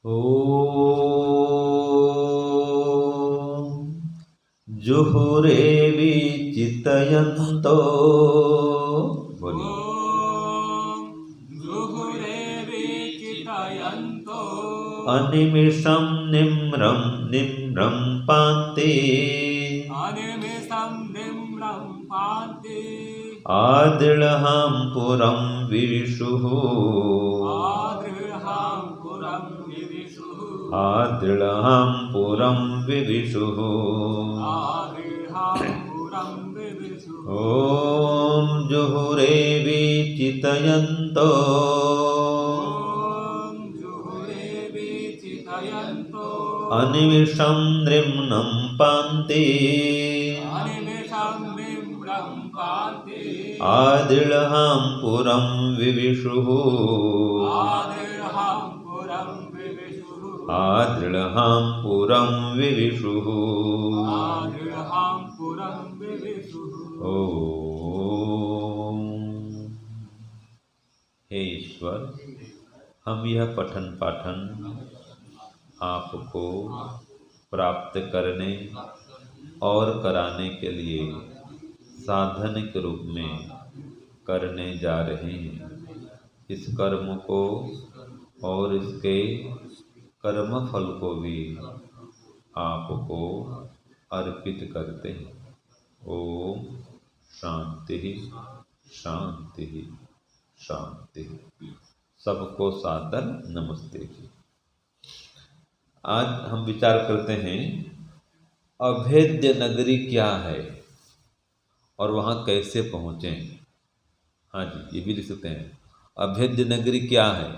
ॐ जुहुरे विचितयन्तो अनिमिषं निम्रं निम्रं पान्ते आदृळहां पुरं विविशुः आदृळहां पुरं विविशुः ॐ जुहुरे विचितयन्तो अनिमिषं निम्नं पान्ते आदृळहां पुरं विविशुः आदृळहां पुरं विविशुः ओम। हे ईश्वर, हम यह पठन पाठन आपको प्राप्त करने और कराने के लिए साधन के रूप में करने जा रहे हैं। इस कर्म को और इसके कर्म फल को भी आपको अर्पित करते हैं। ओम शांति शांति शांति। सबको सादर नमस्ते जी। आज हम विचार करते हैं अभेद्य नगरी क्या है और वहाँ कैसे पहुँचे। हाँ जी, ये भी लिख सकते हैं, अभेद्य नगरी क्या है।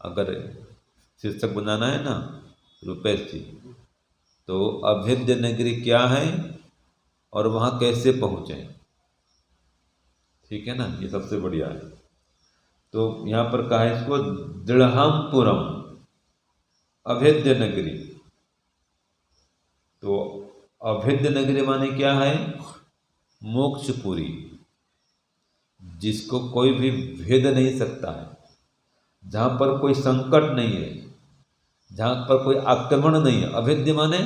अगर शीर्षक बनाना है ना रुपेश जी, तो अभेद्य नगरी क्या है और वहाँ कैसे पहुँचे। ठीक है ना, ये सबसे बढ़िया है। तो यहाँ पर कहा है इसको दृढ़हामपुरम, अभेद्य नगरी। तो अभेद्य नगरी माने क्या है, मोक्षपुरी, जिसको कोई भी भेद नहीं सकता है, जहाँ पर कोई संकट नहीं है, जहाँ पर कोई आक्रमण नहीं है। अभेद्य माने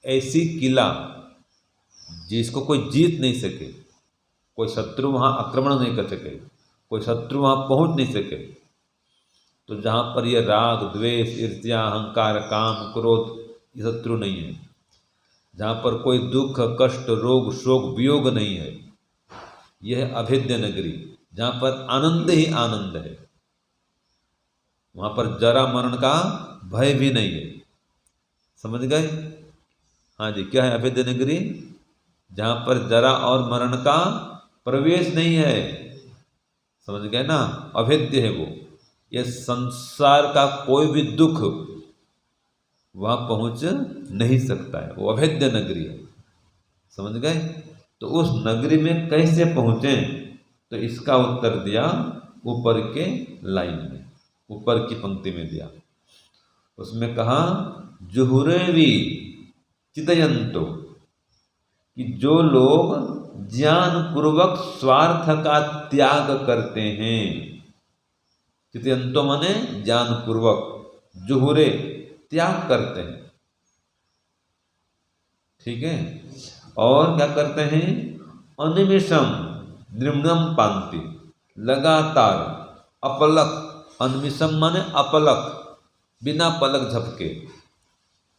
ऐसी किला जिसको कोई जीत नहीं सके, कोई शत्रु वहाँ आक्रमण नहीं कर सके, कोई शत्रु वहाँ पहुँच नहीं सके। तो जहाँ पर ये राग द्वेष ईर्ष्या अहंकार काम क्रोध ये शत्रु नहीं है, जहाँ पर कोई दुख कष्ट रोग शोक वियोग नहीं है, यह है अभेद्य नगरी। जहाँ पर आनंद ही आनंद है, वहाँ पर जरा मरण का भय भी नहीं है। समझ गए। हाँ जी, क्या है अभेद्य नगरी, जहाँ पर जरा और मरण का प्रवेश नहीं है। समझ गए ना, अभेद्य है वो। ये संसार का कोई भी दुख वहाँ पहुँच नहीं सकता है, वो अभेद्य नगरी है। समझ गए। तो उस नगरी में कैसे पहुँचे, तो इसका उत्तर दिया ऊपर के लाइन में, ऊपर की पंक्ति में दिया। उसमें कहा जुहुरेवी चितयंतो, कि जो लोग ज्ञान पूर्वक स्वार्थ का त्याग करते हैं। चितयंतो माने ज्ञान पूर्वक, जुहुरे त्याग करते हैं। ठीक है। और क्या करते हैं, अनिमिषम निर्मम पांति, लगातार अपलक, अनिमिषम माने अपलक, बिना पलक झपके।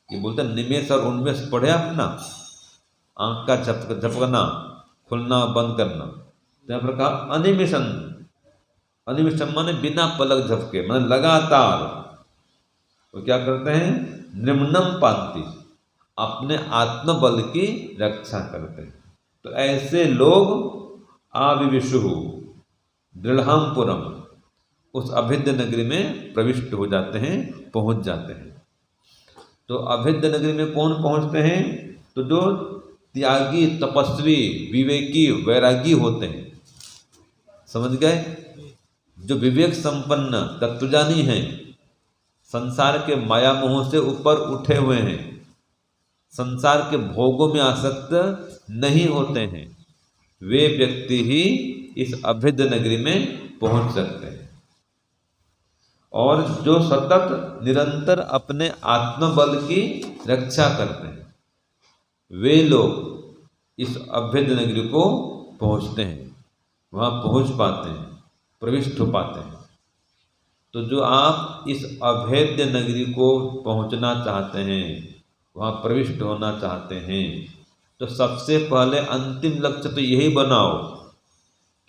ये बोलते हैं निमेष और उन्मेष पढ़े आप ना, आंख का झपकना खुलना बंद करना। तो यहाँ पर कहा अनिमिषम, अनिमिषम माने बिना पलक झपके, माने लगातार। वो क्या करते हैं, निम्नम पांति, अपने आत्मबल की रक्षा करते हैं। तो ऐसे लोग आविविशुः दृढ़हामपुरम, उस अभेद्य नगरी में प्रविष्ट हो जाते हैं, पहुंच जाते हैं। तो अभेद्य नगरी में कौन पहुंचते हैं, तो जो त्यागी तपस्वी विवेकी वैरागी होते हैं। समझ गए। जो विवेक संपन्न तत्वज्ञानी हैं, संसार के माया मोह से ऊपर उठे हुए हैं, संसार के भोगों में आसक्त नहीं होते हैं, वे व्यक्ति ही इस अभेद्य नगरी में पहुंच सकते हैं। और जो सतत निरंतर अपने आत्मबल की रक्षा करते हैं, वे लोग इस अभेद्य नगरी को पहुँचते हैं, वहाँ पहुँच पाते हैं, प्रविष्ट हो पाते हैं। तो जो आप इस अभेद्य नगरी को पहुँचना चाहते हैं, वहाँ प्रविष्ट होना चाहते हैं, तो सबसे पहले अंतिम लक्ष्य तो यही बनाओ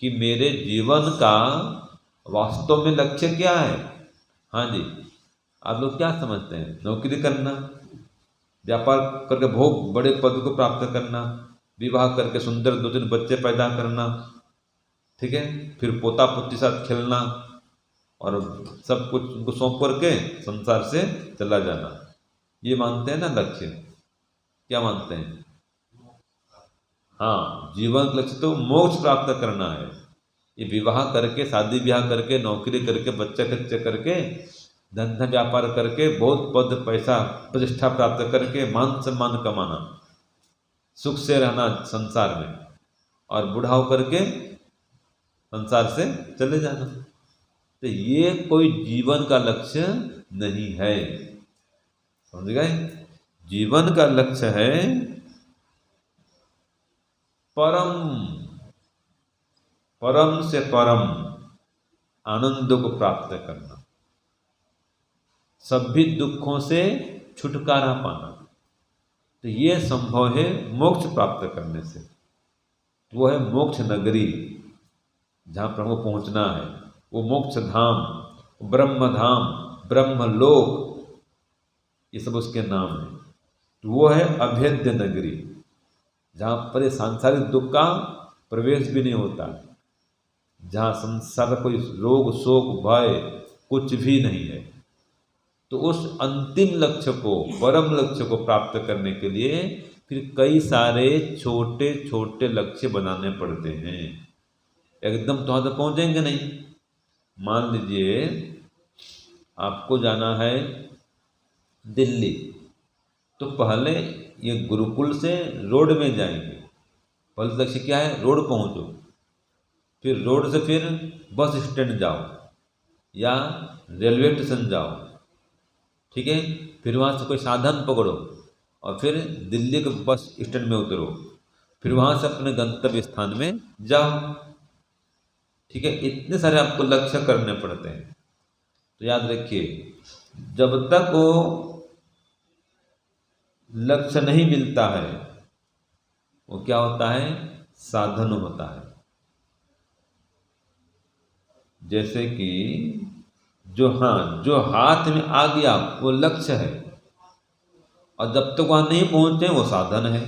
कि मेरे जीवन का वास्तव में लक्ष्य क्या है। हाँ जी, आप लोग क्या समझते हैं? नौकरी करना, व्यापार करके बहुत बड़े पद को प्राप्त करना, विवाह करके सुंदर 2-3 बच्चे पैदा करना, ठीक है, फिर पोता पोती साथ खेलना और सब कुछ उनको सौंप करके संसार से चला जाना, ये मानते हैं ना लक्ष्य? क्या मानते हैं? हाँ, जीवन का लक्ष्य तो मोक्ष प्राप्त करना है। ये विवाह करके, शादी ब्याह करके, नौकरी करके, बच्चे कच्चे करके, धंधा व्यापार करके, बहुत पद पैसा प्रतिष्ठा प्राप्त करके, मान सम्मान कमाना, सुख से रहना संसार में, और बूढ़ा होकर के संसार से चले जाना, तो ये कोई जीवन का लक्ष्य नहीं है। समझ गए? जीवन का लक्ष्य है परम से परम आनंद को प्राप्त करना, सभी दुखों से छुटकारा पाना। तो ये संभव है मोक्ष प्राप्त करने से। वो है मोक्ष नगरी, जहाँ प्रभु को पहुँचना है, वो मोक्ष धाम, ब्रह्म धाम, ब्रह्मलोक, ये सब उसके नाम है। तो वो है अभेद्य नगरी, जहाँ पर सांसारिक दुख का प्रवेश भी नहीं होता, जहाँ संसार कोई रोग शोक भय कुछ भी नहीं है। तो उस अंतिम लक्ष्य को, परम लक्ष्य को प्राप्त करने के लिए फिर कई सारे छोटे छोटे लक्ष्य बनाने पड़ते हैं। एकदम तो वहाँ तक पहुँचेंगे नहीं। मान लीजिए आपको जाना है दिल्ली, तो पहले ये गुरुकुल से रोड में जाएंगे। पहले लक्ष्य क्या है? रोड पहुँचो, फिर रोड से फिर बस स्टैंड जाओ या रेलवे स्टेशन जाओ, ठीक है, फिर वहाँ से कोई साधन पकड़ो और फिर दिल्ली के बस स्टैंड में उतरो, फिर वहाँ से अपने गंतव्य स्थान में जाओ, ठीक है। इतने सारे आपको लक्ष्य करने पड़ते हैं। तो याद रखिए, जब तक वो लक्ष्य नहीं मिलता है, वो क्या होता है? साधन होता है। जैसे कि जो हाथ में आ गया वो लक्ष्य है, और जब तक वहाँ नहीं पहुँचे वो साधन है।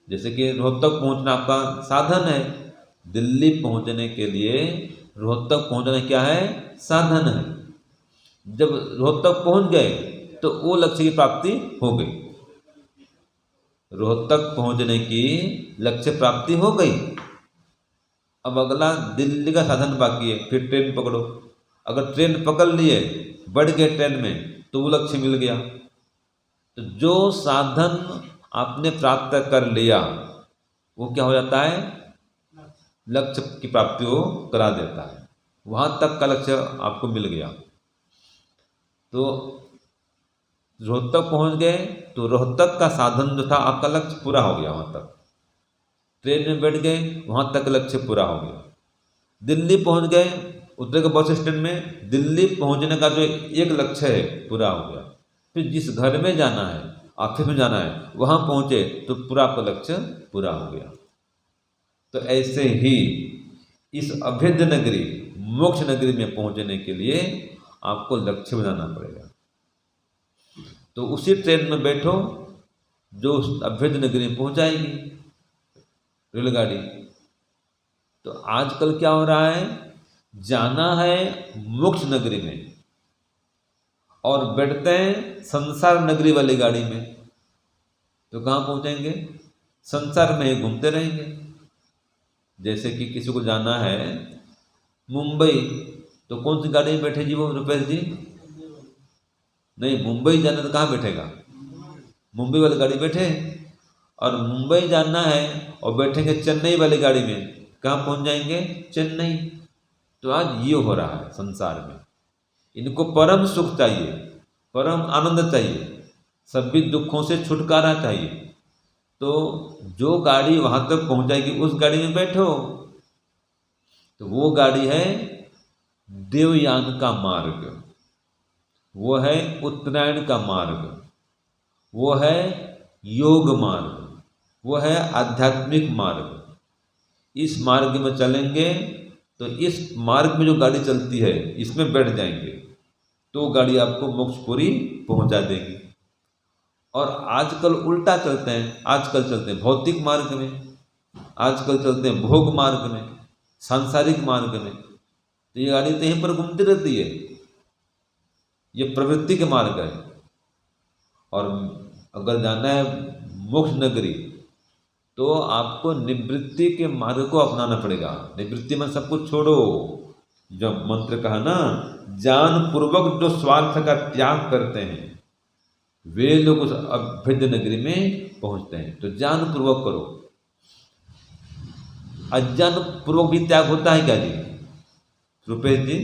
जैसे कि रोहतक पहुँचना आपका साधन है, दिल्ली पहुँचने के लिए रोहतक पहुँचना क्या है? साधन है। जब रोहतक पहुँच गए तो वो लक्ष्य की प्राप्ति हो गई। रोहतक पहुँचने की लक्ष्य प्राप्ति हो गई। अब अगला दिल्ली का साधन बाकी है, फिर ट्रेन पकड़ो। अगर ट्रेन पकड़ लिए, बढ़ गए ट्रेन में, तो वो लक्ष्य मिल गया। तो जो साधन आपने प्राप्त कर लिया वो क्या हो जाता है? लक्ष्य की प्राप्ति को करा देता है। वहाँ तक का लक्ष्य आपको मिल गया। तो रोहतक पहुँच गए तो रोहतक का साधन जो था आपका लक्ष्य पूरा हो गया। वहाँ तक ट्रेन में बैठ गए, वहाँ तक लक्ष्य पूरा हो गया। दिल्ली पहुँच गए, उतरे के बस स्टैंड में, दिल्ली पहुँचने का जो एक लक्ष्य है पूरा हो गया। फिर जिस घर में जाना है, ऑफिस में जाना है, वहाँ पहुँचे तो पूरा आपका लक्ष्य पूरा हो गया। तो ऐसे ही इस अभेद्य नगरी, मोक्ष नगरी में पहुँचने के लिए आपको लक्ष्य बनाना पड़ेगा। तो उसी ट्रेन में बैठो जो उस अभेद्य नगरी में पहुँचाएगी, रेलगाड़ी। तो आजकल क्या हो रहा है? जाना है मोक्ष नगरी में और बैठते हैं संसार नगरी वाली गाड़ी में, तो कहाँ पहुँचेंगे? संसार में ही घूमते रहेंगे। जैसे कि किसी को जाना है मुंबई, तो कौन सी गाड़ी में बैठे जी वो रुपेश जी? नहीं, मुंबई जाना तो कहाँ बैठेगा? मुंबई वाली गाड़ी बैठे। और मुंबई जाना है और बैठेंगे चेन्नई वाली गाड़ी में, कहाँ पहुँच जाएंगे? चेन्नई। तो आज ये हो रहा है संसार में। इनको परम सुख चाहिए, परम आनंद चाहिए, सभी दुखों से छुटकारा चाहिए। तो जो गाड़ी वहाँ तक पहुँचाएगी उस गाड़ी में बैठो। तो वो गाड़ी है देवयान का मार्ग, वो है उत्तरायण का मार्ग, वो है योग मार्ग, वो है आध्यात्मिक मार्ग। इस मार्ग में चलेंगे तो इस मार्ग में जो गाड़ी चलती है इसमें बैठ जाएंगे तो गाड़ी आपको मोक्षपुरी पहुंचा देगी। और आजकल उल्टा चलते हैं, आजकल चलते हैं भौतिक मार्ग में, आजकल चलते हैं भोग मार्ग में, सांसारिक मार्ग में। तो ये गाड़ी तो यहीं पर घूमती रहती है, ये प्रवृत्ति के मार्ग है। और अगर जाना है मोक्ष नगरी तो आपको निवृत्ति के मार्ग को अपनाना पड़ेगा। निवृत्ति में सब कुछ छोड़ो, जब मंत्र कहा ना, जान पूर्वक जो स्वार्थ का त्याग करते हैं वे लोग उस अभेद्य नगरी में पहुंचते हैं। तो जान पूर्वक करो। अज्ञान पूर्वक भी त्याग होता है क्या जी? रुपेश जी,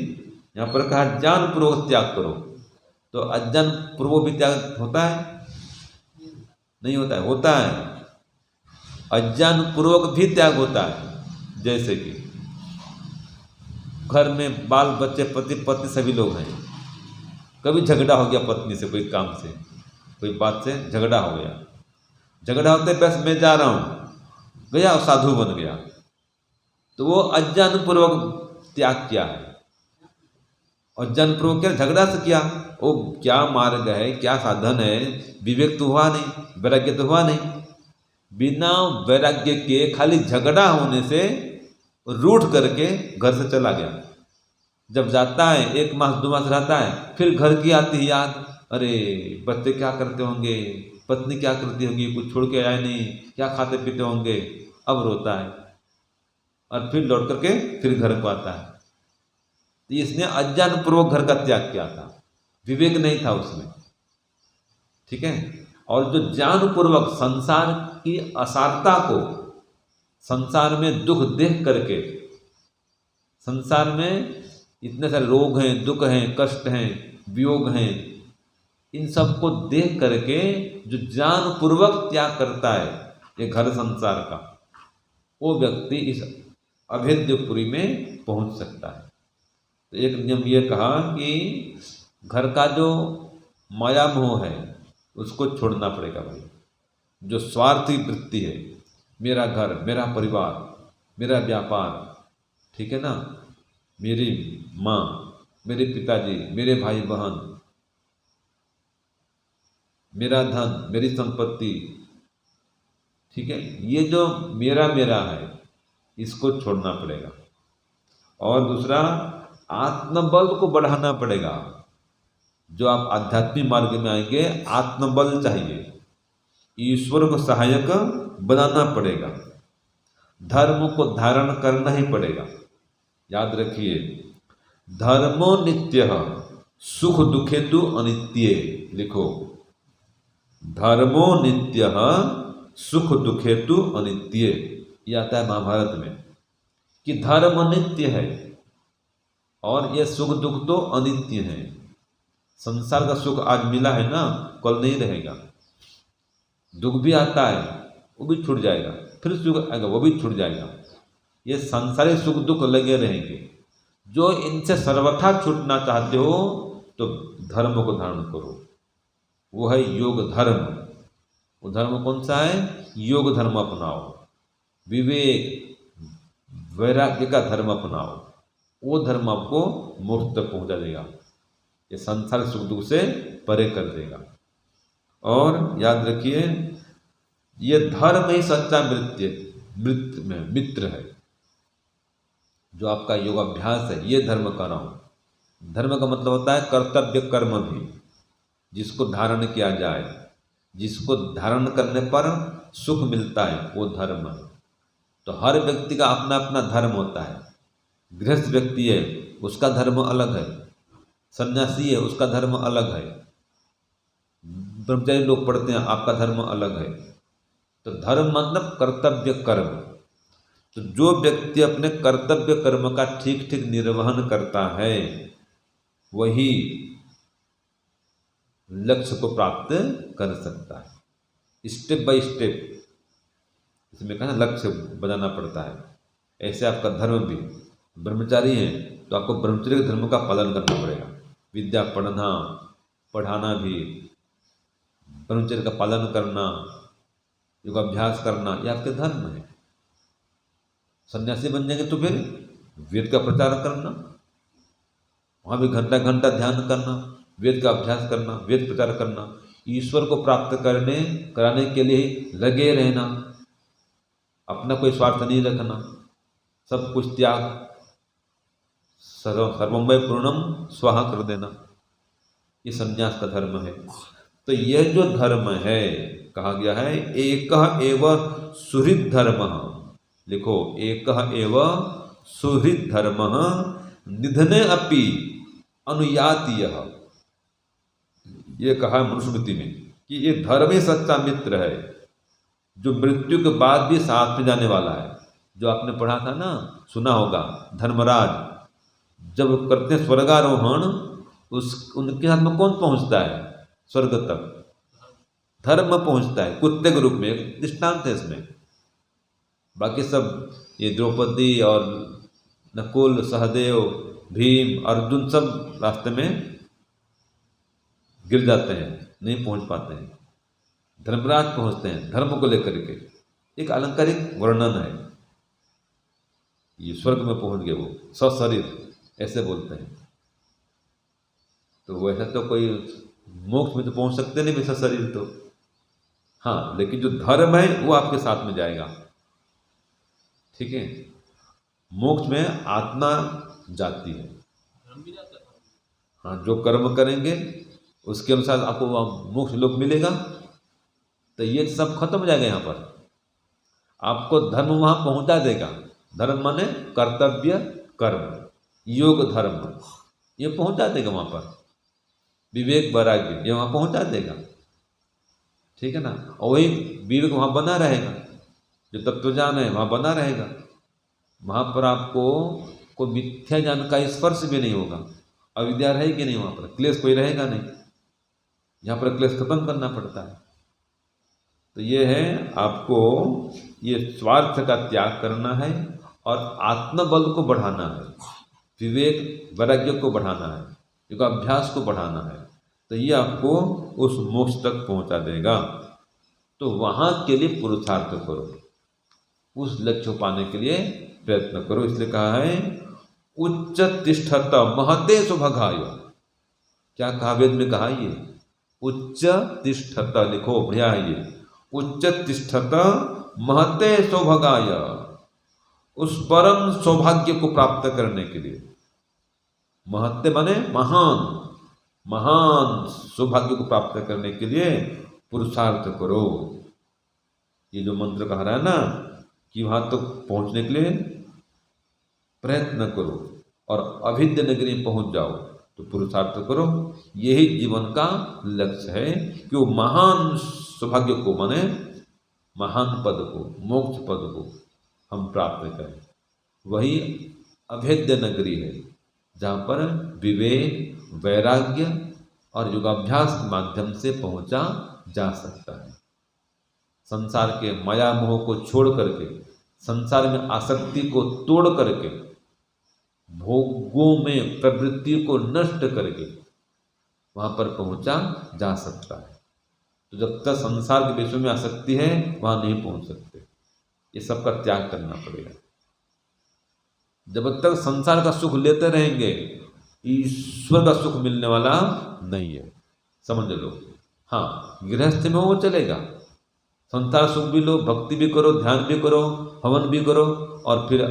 यहाँ पर कहा जान पूर्वक त्याग करो, तो अज्ञान पूर्वक भी त्याग होता है? नहीं होता है। होता है, अज्ञान पूर्वक भी त्याग होता है। जैसे कि घर में बाल बच्चे पति पत्नी सभी लोग हैं, कभी झगड़ा हो गया पत्नी से, कोई काम से, कोई बात से झगड़ा हो गया, झगड़ा होते बस मैं जा रहा हूँ, गया और साधु बन गया, तो वो अज्ञान पूर्वक त्याग किया है। अज्ञान पूर्वक क्या झगड़ा से किया, वो क्या मार्ग है, क्या साधन है, विवेक तो हुआ नहीं, वैराग्य तो हुआ नहीं। बिना वैराग्य के खाली झगड़ा होने से रूठ करके घर से चला गया। जब जाता है 1 मास 2 मास रहता है, फिर घर की आती है याद, अरे बच्चे क्या करते होंगे, पत्नी क्या करती होगी, कुछ छोड़ के आए नहीं, क्या खाते पीते होंगे, अब रोता है और फिर लौट करके फिर घर को आता है। तो इसने अज्ञान पूर्वक घर का त्याग किया था, विवेक नहीं था उसमें, ठीक है। और जो ज्ञान पूर्वक संसार की असारता को, संसार में दुख देख करके, संसार में इतने सारे रोग हैं, दुख हैं, कष्ट हैं, वियोग हैं, इन सब को देख करके जो ज्ञान पूर्वक त्याग करता है ये घर संसार का, वो व्यक्ति इस अभेद्यपुरी में पहुंच सकता है। तो एक नियम ये कहा कि घर का जो माया मोह है उसको छोड़ना पड़ेगा भाई। जो स्वार्थी वृत्ति है, मेरा घर, मेरा परिवार, मेरा व्यापार, ठीक है ना, मेरी माँ, मेरे पिताजी, मेरे भाई बहन, मेरा धन, मेरी संपत्ति, ठीक है, ये जो मेरा मेरा है इसको छोड़ना पड़ेगा। और दूसरा, आत्मबल को बढ़ाना पड़ेगा। जो आप आध्यात्मिक मार्ग में आएंगे, आत्मबल चाहिए, ईश्वर को सहायक बनाना पड़ेगा, धर्म को धारण करना ही पड़ेगा। याद रखिए, धर्मो नित्य सुख दुखेतु अनित्य। लिखो, धर्मो नित्य सुख दुखेतु अनित्य। ये आता है महाभारत में कि धर्म नित्य है और ये सुख दुख तो अनित्य है। संसार का सुख आज मिला है ना, कल नहीं रहेगा। दुख भी आता है, वो भी छूट जाएगा, फिर सुख आएगा, वो भी छूट जाएगा। ये संसारी सुख दुख लगे रहेंगे। जो इनसे सर्वथा छूटना चाहते हो तो धर्म को धारण करो, वो है योग धर्म। वो धर्म कौन सा है? योग धर्म अपनाओ, विवेक वैराग्य का धर्म अपनाओ, वो धर्म आपको मोक्ष तक पहुंचा देगा। ये संसार सुख दुख से परे कर देगा। और याद रखिए, ये धर्म ही सच्चा मित्र है। जो आपका योगाभ्यास है, ये धर्म कर रहा हूँ। धर्म का मतलब होता है कर्तव्य कर्म भी, जिसको धारण किया जाए, जिसको धारण करने पर सुख मिलता है, वो धर्म है। तो हर व्यक्ति का अपना अपना धर्म होता है। गृहस्थ व्यक्ति है, उसका धर्म अलग है, सन्यासी है, उसका धर्म अलग है, ब्रह्मचारी लोग पढ़ते हैं, आपका धर्म अलग है। तो धर्म मतलब कर्तव्य कर्म। तो जो व्यक्ति अपने कर्तव्य कर्म का ठीक ठीक निर्वहन करता है वही लक्ष्य को प्राप्त कर सकता है। स्टेप बाय स्टेप इसमें कहा लक्ष्य बनाना पड़ता है। ऐसे आपका धर्म भी, ब्रह्मचारी हैं तो आपको ब्रह्मचर्य के धर्म का पालन करना पड़ेगा। विद्या पढ़ाना भी, ब्रह्मचर्य का पालन करना, योगाभ्यास करना, ये आपके धर्म है। सन्यासी बन जाएंगे तो फिर वेद का प्रचार करना, वहाँ भी घंटा घंटा ध्यान करना, वेद का अभ्यास करना, वेद प्रचार करना, ईश्वर को प्राप्त कराने के लिए लगे रहना, अपना कोई स्वार्थ नहीं रखना, सब कुछ त्याग, सर्वमय पूर्णम स्वाहा कर देना, ये संन्यास का धर्म है। तो यह जो धर्म है, कहा गया है एक एव सुहृद धर्म, लिखो एक एव सुहृद धर्म निधने अपि अनुयाति, ये कहा मनुस्मृति में कि ये धर्म ही सच्चा मित्र है जो मृत्यु के बाद भी साथ में जाने वाला है। जो आपने पढ़ा था ना, सुना होगा, धर्मराज जब करते स्वर्गारोहण, उनके हाथ में कौन पहुंचता है स्वर्ग तक? धर्म पहुंचता है, कुत्ते के रूप में। एक दृष्टांत है इसमें। बाकी सब ये द्रौपदी और नकुल, सहदेव, भीम, अर्जुन सब रास्ते में गिर जाते हैं, नहीं पहुंच पाते हैं। धर्मराज पहुंचते हैं धर्म को लेकर के। एक अलंकारिक वर्णन है, ये स्वर्ग में पहुंच गए वो सशरीर, ऐसे बोलते हैं। तो वैसा तो कोई मोक्ष में तो पहुंच सकते नहीं वैसा शरीर तो, हाँ, लेकिन जो धर्म है वो आपके साथ में जाएगा। ठीक है, मोक्ष में आत्मा जाती है, हाँ, जो कर्म करेंगे उसके अनुसार आपको वहाँ मोक्ष लोक मिलेगा। तो ये सब खत्म हो जाएगा। यहाँ पर आपको धर्म वहाँ पहुँचा देगा। धर्म माने कर्तव्य कर्म, योग धर्म, ये पहुँचा देगा वहाँ पर। विवेक वैराग्य, ये वहाँ पहुँचा देगा। ठीक है ना। और वही विवेक वहाँ बना रहेगा, जो तत्वज्ञान है वहाँ बना रहेगा। वहाँ पर आपको कोई मिथ्या ज्ञान का स्पर्श भी नहीं होगा, अविद्या रहेगी नहीं, वहाँ पर क्लेश कोई रहेगा नहीं। यहाँ पर क्लेश खत्म करना पड़ता है। तो ये है, आपको ये स्वार्थ का त्याग करना है और आत्मबल को बढ़ाना है, विवेक वैराग्य को बढ़ाना है, योगाभ्यास को बढ़ाना है। तो ये आपको उस मोक्ष तक पहुंचा देगा। तो वहाँ के लिए पुरुषार्थ करो, उस लक्ष्य को पाने के लिए प्रयत्न करो। इसलिए कहा है उच्च तिष्ठत महते सुभगाय। क्या कहा वेद में? कहा ये उच्च तिष्ठत, लिखो बढ़िया है ये, उच्च तिष्ठत महते सौभागाय, उस परम सौभाग्य को प्राप्त करने के लिए। महत्य माने महान, महान सौभाग्य को प्राप्त करने के लिए पुरुषार्थ करो। ये जो मंत्र कह रहा है ना कि वहां तक पहुंचने के लिए प्रयत्न करो और अभिद्य नगरी में पहुंच जाओ, तो पुरुषार्थ करो। यही जीवन का लक्ष्य है कि वो महान सौभाग्य को, माने महान पद को, मोक्ष पद को हम प्राप्त करें। वही अभेद्य नगरी है जहाँ पर विवेक, वैराग्य और योगाभ्यास के माध्यम से पहुँचा जा सकता है। संसार के माया मोह को छोड़ करके, संसार में आसक्ति को तोड़ करके, भोगों में प्रवृत्ति को नष्ट करके वहाँ पर पहुँचा जा सकता है। तो जब तक संसार के विषयों में आसक्ति है वहाँ नहीं पहुँच सकते। ये सब का त्याग करना पड़ेगा। जब तक संसार का सुख लेते रहेंगे, ईश्वर का सुख मिलने वाला नहीं है, समझ लो। हाँ, गृहस्थ में वो चलेगा, संसार सुख भी लो, भक्ति भी करो, ध्यान भी करो, हवन भी करो और फिर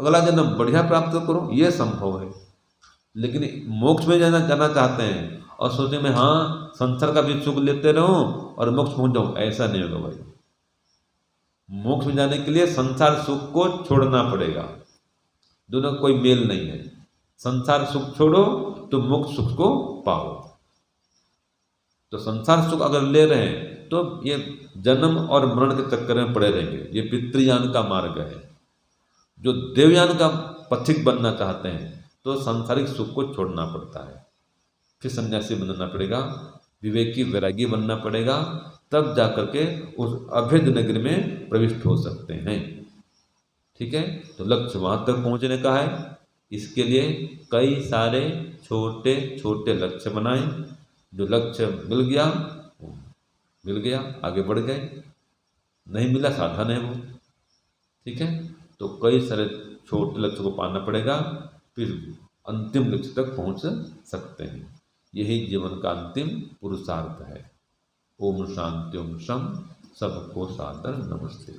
अगला जन्म बढ़िया प्राप्त करो, ये संभव है। लेकिन मोक्ष में जाना चाहते हैं और सोचे में हाँ संसार का भी सुख लेते रहो और मोक्ष पहुंच जाऊं, ऐसा नहीं होगा भाई। मोक्ष में जाने के लिए संसार सुख को छोड़ना पड़ेगा, दोनों कोई मेल नहीं है। संसार सुख छोड़ो तो मोक्ष सुख को पाओ। तो संसार सुख अगर ले रहे हैं तो ये जन्म और मरण के चक्कर में पड़े रहेंगे। ये पितृयान का मार्ग है। जो देवयान का पथिक बनना चाहते हैं, तो सांसारिक सुख को छोड़ना पड़ता है, फिर सन्यासी बनना पड़ेगा, विवेकी वैरागी बनना पड़ेगा, तब जाकर के उस अभेद नगरी में प्रविष्ट हो सकते हैं। ठीक है, तो लक्ष्य वहां तक पहुंचने का है। इसके लिए कई सारे छोटे छोटे लक्ष्य बनाए। जो लक्ष्य मिल गया आगे बढ़ गए, नहीं मिला साधन है वो। ठीक है, तो कई सारे छोटे लक्ष्य को पाना पड़ेगा, फिर अंतिम लक्ष्य तक पहुंच सकते हैं। यही जीवन का अंतिम पुरुषार्थ है। ओम शांति ओम शम। सबको सादर नमस्ते।